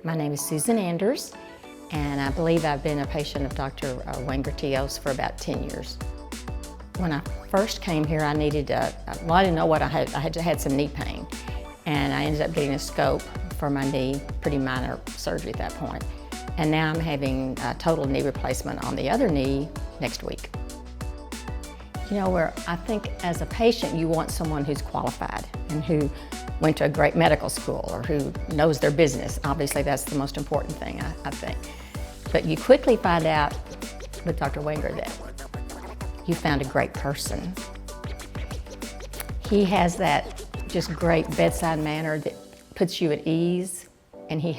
My name is Susan Anders, and I believe I've been a patient of Dr. Wenger TOs for about 10 years. When I first came here, I needed well, I didn't know what I had. I had some knee pain, and I ended up getting a scope for my knee, pretty minor surgery at that point. And now I'm having a total knee replacement on the other knee next week. You know, where I think as a patient, you want someone who's qualified and who went to a great medical school or who knows their business. Obviously, that's the most important thing, I think. But you quickly find out with Dr. Wenger that you found a great person. He has that just great bedside manner that puts you at ease, and he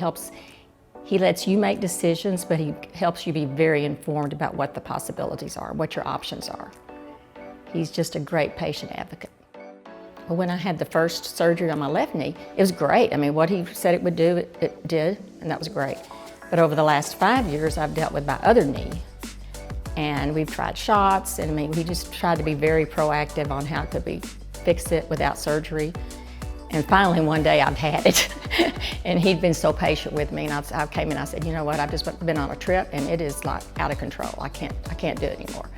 lets you make decisions, but he helps you be very informed about what the possibilities are, what your options are. He's just a great patient advocate. When I had the first surgery on my left knee, it was great. I mean, what he said it would do, it did, and that was great. But over the last 5 years, I've dealt with my other knee. And we've tried shots, and I mean, we just tried to be very proactive on how could we fix it without surgery. And finally, one day I've had it. And he'd been so patient with me, and I came in, I said, you know what, I've just been on a trip, and it is like out of control. I can't do it anymore.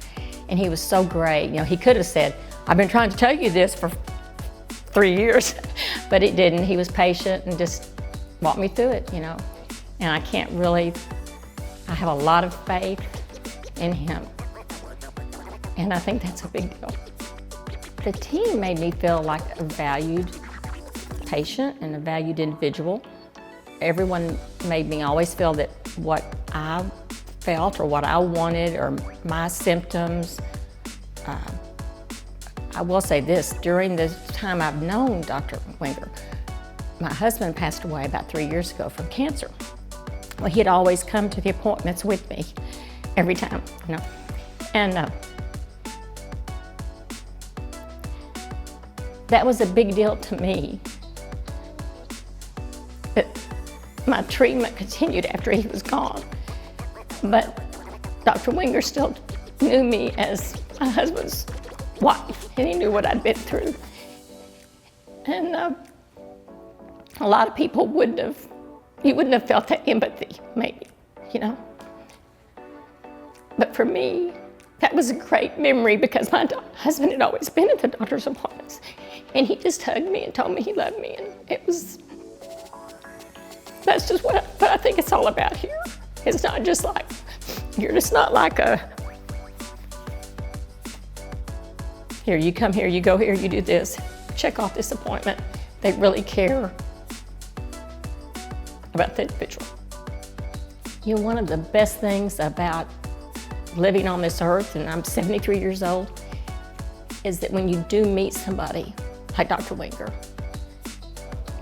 And he was so great. You know, he could have said, I've been trying to tell you this for 3 years, but it didn't. He was patient and just walked me through it, you know. And I have a lot of faith in him. And I think that's a big deal. The team made me feel like a valued patient and a valued individual. Everyone made me always feel that what I felt or what I wanted or my symptoms. I will say this, during the time I've known Dr. Wenger, my husband passed away about 3 years ago from cancer. Well, he'd always come to the appointments with me every time, you know. And that was a big deal to me. But my treatment continued after he was gone. But Dr. Wenger still knew me as my husband's wife, and he knew what I'd been through. And a lot of people wouldn't have felt that empathy, maybe, you know. But for me, that was a great memory because my husband had always been at the doctor's appointments, and he just hugged me and told me he loved me, and that's just what I think it's all about here. It's not just like, you're just not like here, you come here, you go here, you do this, check off this appointment. They really care about the individual. You know, one of the best things about living on this earth, and I'm 73 years old, is that when you do meet somebody like Dr. Wenger,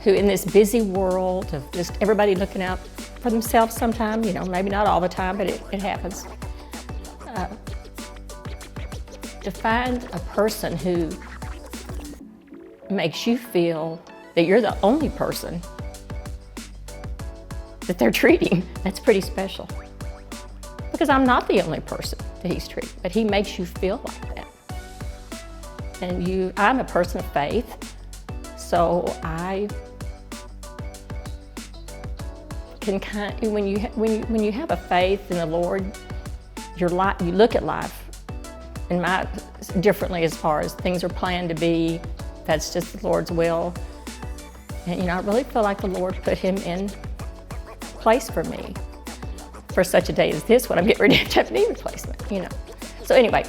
who in this busy world of just everybody looking out for themselves sometimes, you know, maybe not all the time, but it happens. To find a person who makes you feel that you're the only person that they're treating, that's pretty special. Because I'm not the only person that he's treating, but he makes you feel like that. And I'm a person of faith, so I can when you have a faith in the Lord, you look at life differently as far as things are planned to be. That's just the Lord's will. And you know, I really feel like the Lord put him in place for me for such a day as this when I'm getting ready to have a knee replacement, you know. So anyway,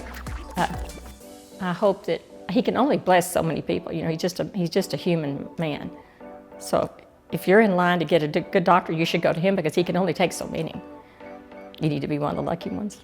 I hope that he can only bless so many people. You know, he's just a human man. So if you're in line to get a good doctor, you should go to him because he can only take so many. You need to be one of the lucky ones.